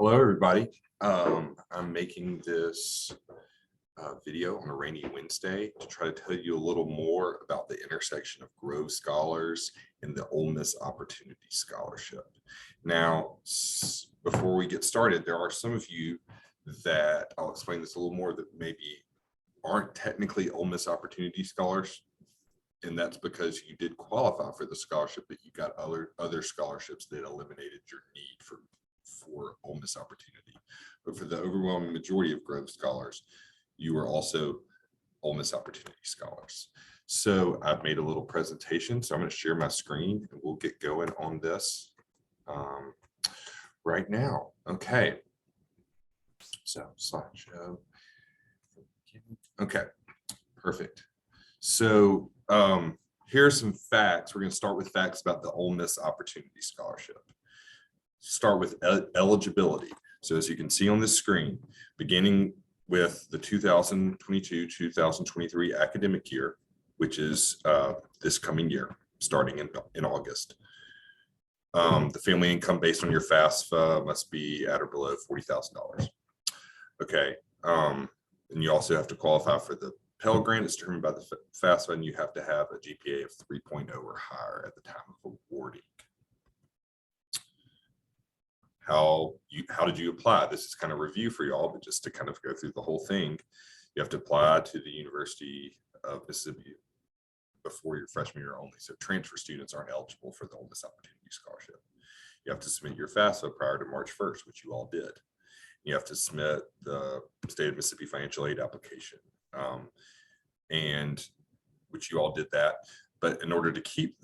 Hello, everybody. I'm making this video on a rainy Wednesday to try to tell you a little more about the intersection of Grove Scholars and the Ole Miss Opportunity Scholarship. Now, before we get started, there are some of you that I'll explain this a little more that maybe aren't technically Ole Miss Opportunity Scholars, and that's because you did qualify for the scholarship, but you got other scholarships that eliminated your need for Ole Miss Opportunity. But for the overwhelming majority of Grove Scholars, you are also Ole Miss Opportunity Scholars. So I've made a little presentation, so I'm going to share my screen and we'll get going on this right now. Okay. So slideshow. Okay, perfect. So here are some facts. We're going to start with facts about the Ole Miss Opportunity Scholarship. Start with eligibility. So as you can see on this screen, beginning with the 2022-2023 academic year, which is this coming year, starting in August. The family income based on your FAFSA must be at or below $40,000. Okay, and you also have to qualify for the Pell Grant. It's determined by the FAFSA, and you have to have a GPA of 3.0 or higher at the time of awarding. How did you apply? This is kind of review for y'all, but just to kind of go through the whole thing, you have to apply to the University of Mississippi before your freshman year only. So transfer students aren't eligible for the Ole Miss Opportunity Scholarship. You have to submit your FAFSA prior to March 1st, which you all did. You have to submit the state of Mississippi financial aid application, and which you all did that. But in order to keep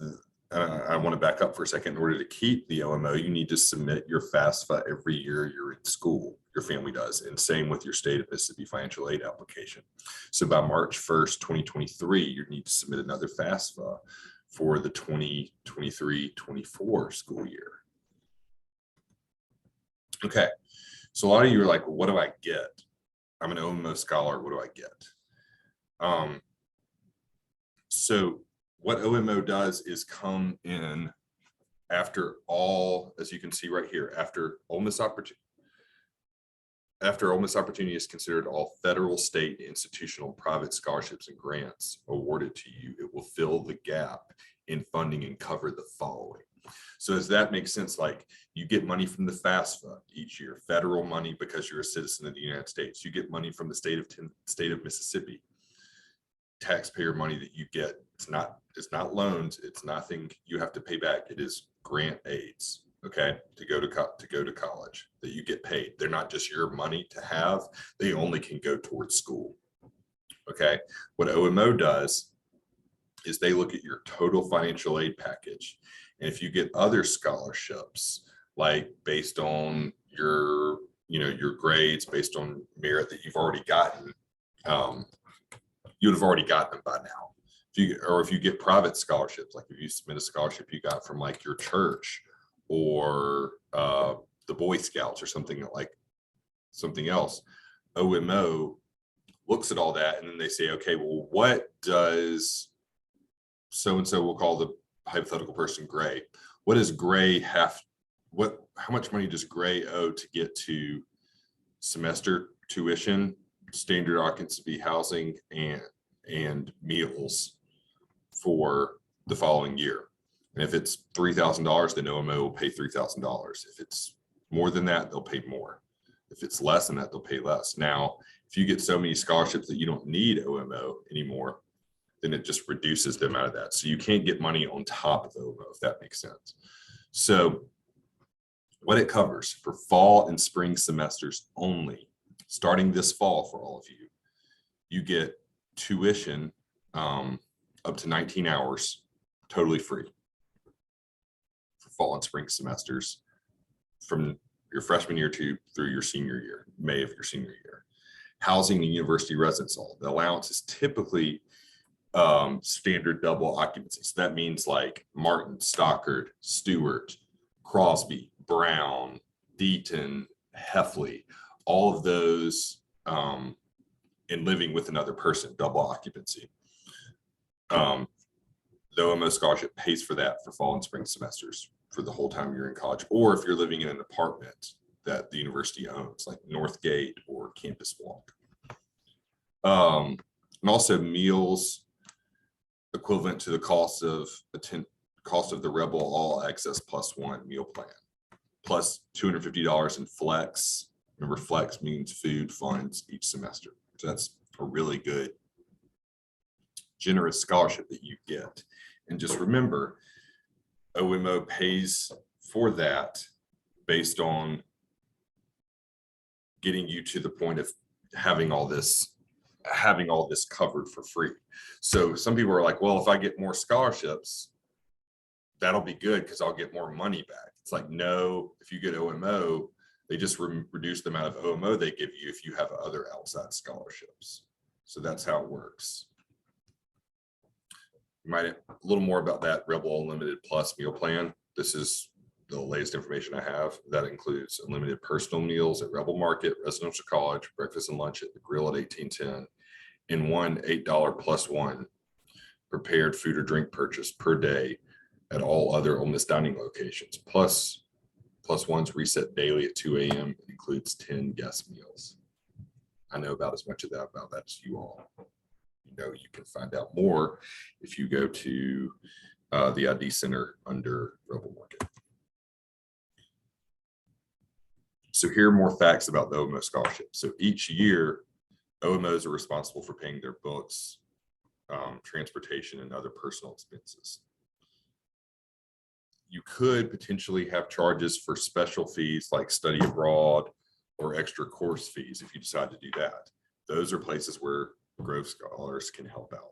I want to back up for a second. In order to keep the OMO, you need to submit your FAFSA every year you're in school. Your family does, and same with your state of Mississippi financial aid application. So by March 1st, 2023, you need to submit another FAFSA for the 2023-24 school year. Okay, so a lot of you are like, well, what do I get? I'm an OMO scholar. What do I get? So what OMO does is come in after all, as you can see right here, after Ole Miss Opportunity is considered all federal, state, institutional, private scholarships and grants awarded to you, it will fill the gap in funding and cover the following. So does that make sense? Like you get money from the FAFSA each year, federal money because you're a citizen of the United States. You get money from the state of Mississippi. Taxpayer money that you get, it's not loans, it's nothing you have to pay back. It is grant aids, okay, to go to college that you get paid. They're not just your money to have, they only can go towards school. Okay, what OMO does is they look at your total financial aid package, and if you get other scholarships, like based on your grades, based on merit that you've already gotten, you would have already gotten them by now. If you get private scholarships, like if you submit a scholarship you got from like your church or the Boy Scouts or something else, OMO looks at all that and then they say, okay, well, what does so-and-so, we'll call the hypothetical person Gray, what does Gray have, how much money does Gray owe to get to semester tuition, standard occupancy housing, and meals for the following year? And if it's $3,000, then OMO will pay $3,000. If it's more than that, they'll pay more. If it's less than that, they'll pay less. Now, if you get so many scholarships that you don't need OMO anymore, then it just reduces the amount of that. So you can't get money on top of OMO, if that makes sense. So what it covers for fall and spring semesters only, starting this fall for all of you, you get tuition up to 19 hours totally free for fall and spring semesters from your freshman year through your senior year, May of your senior year. Housing and university residence, all the allowance is typically standard double occupancy. So that means like Martin, Stockard, Stewart, Crosby, Brown, Deaton, Heffley, all of those, and living with another person, double occupancy. The OMO scholarship pays for that for fall and spring semesters for the whole time you're in college. Or if you're living in an apartment, that the university owns, like Northgate or Campus Walk. And also meals equivalent to the cost of the Rebel All Access +1 meal plan, plus $250 in flex. Remember, flex means food funds each semester. So that's a really good, generous scholarship that you get. And just remember, OMO pays for that based on getting you to the point of having all this covered for free. So some people are like, well, if I get more scholarships, that'll be good because I'll get more money back. It's like, no, if you get OMO, they just reduce the amount of OMO they give you if you have other outside scholarships. So that's how it works. You might a little more about that Rebel Unlimited Plus meal plan. This is the latest information I have. That includes unlimited personal meals at Rebel Market, Residential College, breakfast and lunch at the Grill at 1810, and one $8 +1 prepared food or drink purchase per day at all other Ole Miss dining locations. Plus ones reset daily at 2 a.m. It includes 10 guest meals. I know about as much of that about that as you all. You know, you can find out more if you go to the ID Center under Rebel Market. So here are more facts about the OMO scholarship. So each year, OMOs are responsible for paying their books, transportation, and other personal expenses. You could potentially have charges for special fees like study abroad or extra course fees if you decide to do that. Those are places where Grove Scholars can help out.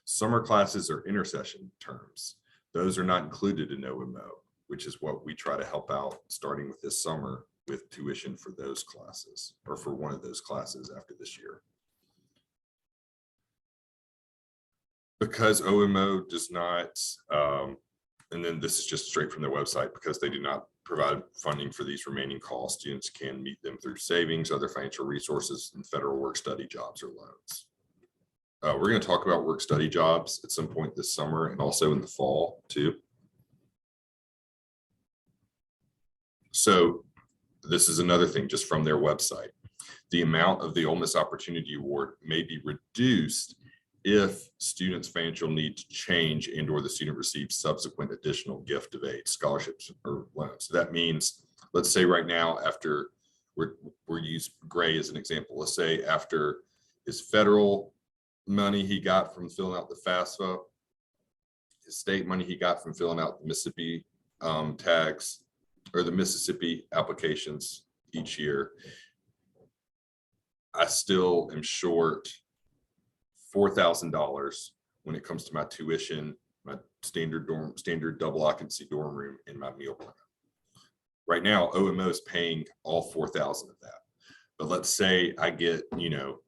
Summer classes are intersession terms. Those are not included in OMO, which is what we try to help out starting with this summer with tuition for those classes or for one of those classes after this year. Because OMO does not, and then this is just straight from their website, because they do not provide funding for these remaining costs, students can meet them through savings, other financial resources, and federal work-study jobs or loans. We're going to talk about work-study jobs at some point this summer and also in the fall too. So this is another thing just from their website. The amount of the Ole Miss Opportunity Award may be reduced if students' financial needs change and or the student receives subsequent additional gift of aid, scholarships, or loans. So that means, let's say right now, after we're use Gray as an example, let's say after his federal money he got from filling out the FAFSA, his state money he got from filling out the Mississippi tags or the Mississippi applications each year, I still am short $4,000 when it comes to my tuition, my standard double occupancy dorm room, and my meal plan. Right now, OMO is paying all 4,000 of that. But let's say I get, you know,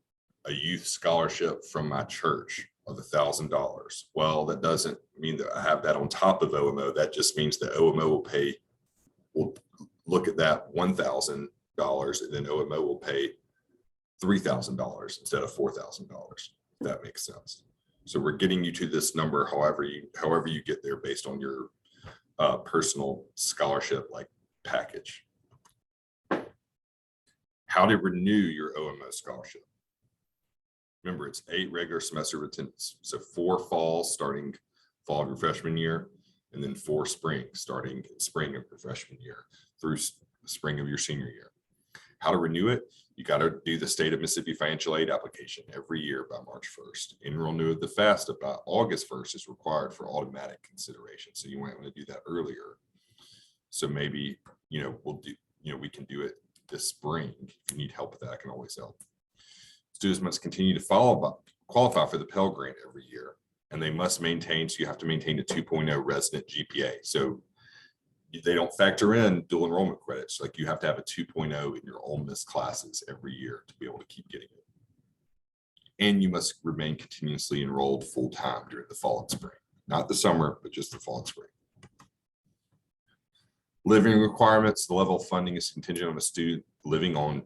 a youth scholarship from my church of $1,000. Well, that doesn't mean that I have that on top of OMO. That just means that OMO will look at that $1,000, and then OMO will pay $3,000 instead of $4,000. If that makes sense. So we're getting you to this number, however you get there based on your personal scholarship like package. How to renew your OMO scholarship. Remember, it's 8 regular semester attendance. So 4 falls starting fall of your freshman year, and then 4 spring starting in spring of your freshman year through spring of your senior year. How to renew it? You got to do the state of Mississippi financial aid application every year by March 1st. And renew the FAFSA by August 1st is required for automatic consideration. So you might want to do that earlier. So maybe, you know, we can do it this spring. If you need help with that, I can always help. Students must continue to qualify for the Pell Grant every year, and they must maintain, so you have to maintain a 2.0 resident GPA. So they don't factor in dual enrollment credits. Like you have to have a 2.0 in your Ole Miss classes every year to be able to keep getting it. And you must remain continuously enrolled full-time during the fall and spring, not the summer, but just the fall and spring. Living requirements, the level of funding is contingent on a student living on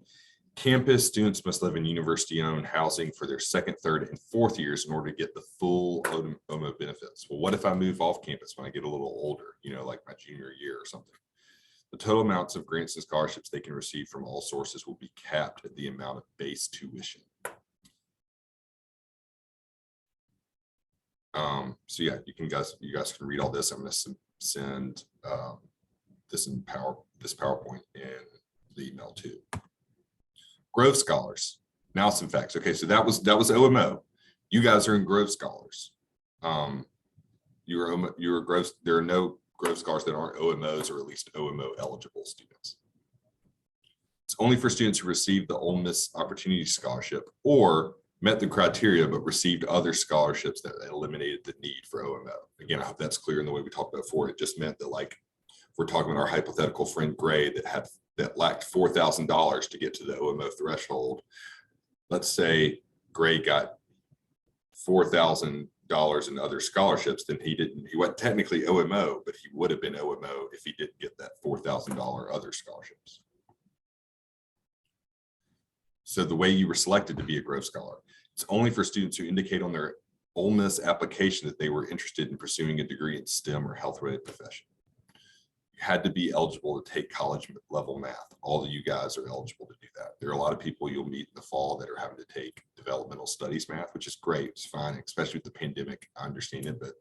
campus. Students must live in university-owned housing for their 2nd, 3rd, and 4th years in order to get the full OMO benefits. Well, what if I move off campus when I get a little older, you know, like my junior year or something? The total amounts of grants and scholarships they can receive from all sources will be capped at the amount of base tuition. So yeah, you guys can read all this. I'm going to send this PowerPoint in the email too. Grove Scholars. Now some facts. Okay, so that was OMO. You guys are in Grove Scholars. You are Grove. There are no Grove Scholars that aren't OMOs, or at least OMO eligible students. It's only for students who received the Ole Miss Opportunity Scholarship or met the criteria but received other scholarships that eliminated the need for OMO. Again, I hope that's clear in the way we talked about before. It just meant that, like, if we're talking about our hypothetical friend Gray that lacked $4,000 to get to the OMO threshold. Let's say Gray got $4,000 in other scholarships, then he wasn't technically OMO, but he would have been OMO if he didn't get that $4,000 other scholarships. So the way you were selected to be a Grove Scholar, it's only for students who indicate on their Ole Miss application that they were interested in pursuing a degree in STEM or health-related profession. You had to be eligible to take college level math. All of you guys are eligible to do that. There are a lot of people you'll meet in the fall that are having to take developmental studies math, which is great. It's fine, especially with the pandemic. I understand it, but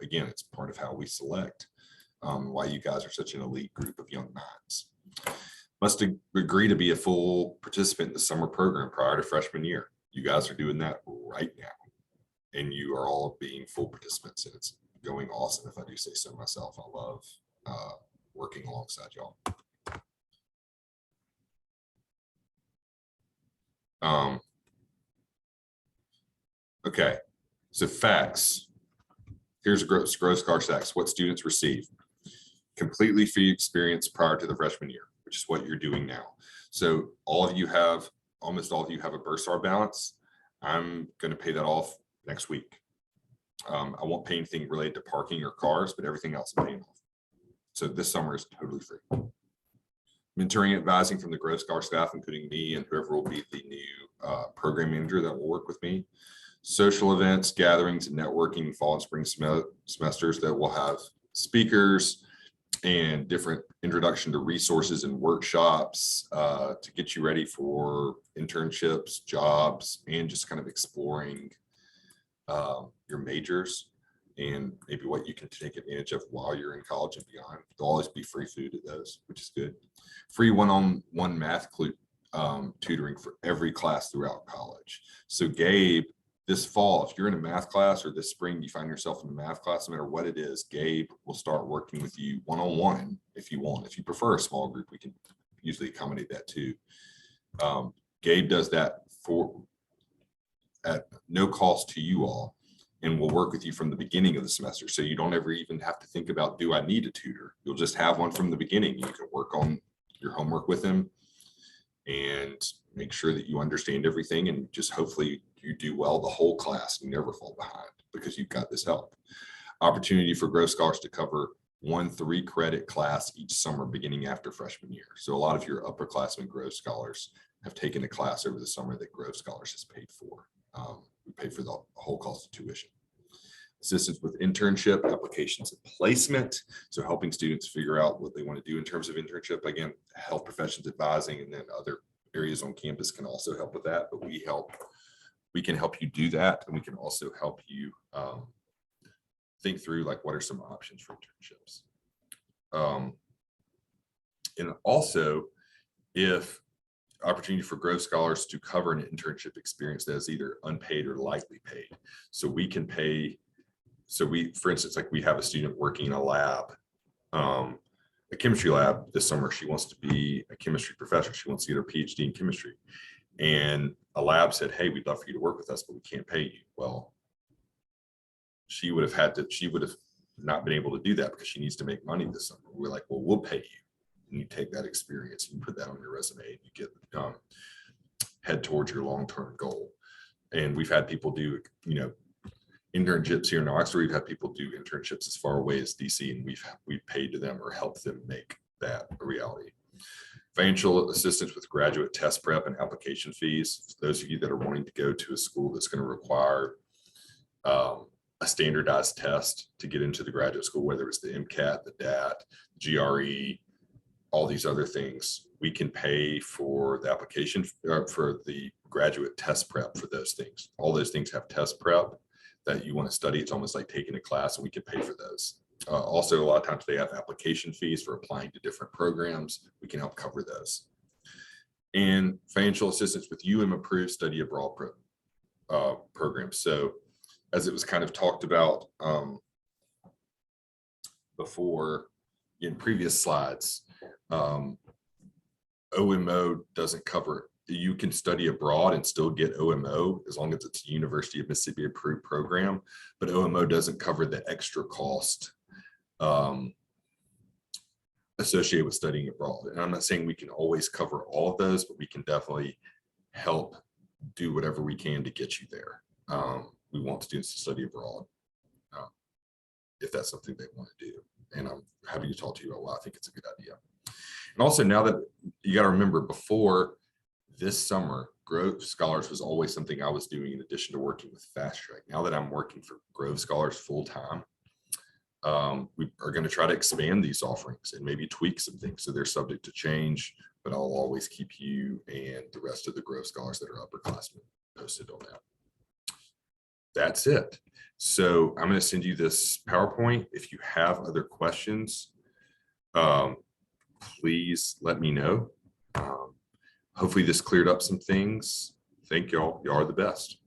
again, it's part of how we select why you guys are such an elite group of young minds. Must agree to be a full participant in the summer program prior to freshman year. You guys are doing that right now, and you are all being full participants, and it's going awesome, if I do say so myself. I love working alongside y'all. Okay, so facts. Here's a gross car facts. What students receive: completely free experience prior to the freshman year, which is what you're doing now. So almost all of you have a bursar balance. I'm going to pay that off next week. I won't pay anything related to parking or cars, but everything else I'm paying off. So this summer is totally free. Mentoring and advising from the Grove Scholar staff, including me and whoever will be the new program manager that will work with me. Social events, gatherings, and networking fall and spring semesters that will have speakers and different introduction to resources and workshops to get you ready for internships, jobs, and just kind of exploring your majors and maybe what you can take advantage of while you're in college and beyond. There'll always be free food at those, which is good. Free one-on-one math tutoring for every class throughout college. So Gabe, this fall, if you're in a math class, or this spring you find yourself in a math class, no matter what it is, Gabe will start working with you one-on-one if you want. If you prefer a small group, we can usually accommodate that too. Gabe does that at no cost to you all, and will work with you from the beginning of the semester. So you don't ever even have to think about, do I need a tutor? You'll just have one from the beginning. You can work on your homework with him and make sure that you understand everything, and just hopefully you do well the whole class and never fall behind because you've got this help. Opportunity for Grove Scholars to cover 1 3-credit class each summer beginning after freshman year. So a lot of your upperclassmen Grove Scholars have taken a class over the summer that Grove Scholars has paid for. We pay for the whole cost of tuition. Assistance with internship, applications, and placement. So helping students figure out what they want to do in terms of internship. Again, health professions advising, and then other areas on campus can also help with that, but we can help you do that, and we can also help you think through, like, what are some options for internships. And also, if opportunity for Grove Scholars to cover an internship experience that is either unpaid or lightly paid. So we can pay, for instance, like, we have a student working in a lab, a chemistry lab this summer. She wants to be a chemistry professor. She wants to get her PhD in chemistry. And a lab said, hey, we'd love for you to work with us, but we can't pay you. Well, she would have not been able to do that because she needs to make money this summer. We're like, well, we'll pay you. And you take that experience, you put that on your resume, and you get head towards your long-term goal. And we've had people do, internships here in Oxford. We've had people do internships as far away as DC, and we've paid to them or helped them make that a reality. Financial assistance with graduate test prep and application fees. For those of you that are wanting to go to a school that's going to require a standardized test to get into the graduate school, whether it's the MCAT, the DAT, GRE, all these other things. We can pay for the application for the graduate test prep for those things. All those things have test prep that you want to study. It's almost like taking a class, and we can pay for those. Also, a lot of times they have application fees for applying to different programs. We can help cover those. And financial assistance with approved study abroad programs. So as it was kind of talked about before in previous slides, OMO doesn't cover. You can study abroad and still get OMO as long as it's a University of Mississippi approved program, but OMO doesn't cover the extra cost associated with studying abroad. And I'm not saying we can always cover all of those, but we can definitely help do whatever we can to get you there. We want students to study abroad if that's something they want to do. And I'm happy to talk to you about why I think it's a good idea. And also, now that you got to remember, before this summer, Grove Scholars was always something I was doing in addition to working with Fast Track. Now that I'm working for Grove Scholars full time, we are going to try to expand these offerings and maybe tweak some things so they're subject to change, but I'll always keep you and the rest of the Grove Scholars that are upperclassmen posted on that. That's it. So I'm going to send you this PowerPoint. If you have other questions, please let me know. Hopefully this cleared up some things. Thank y'all. Y'all are the best.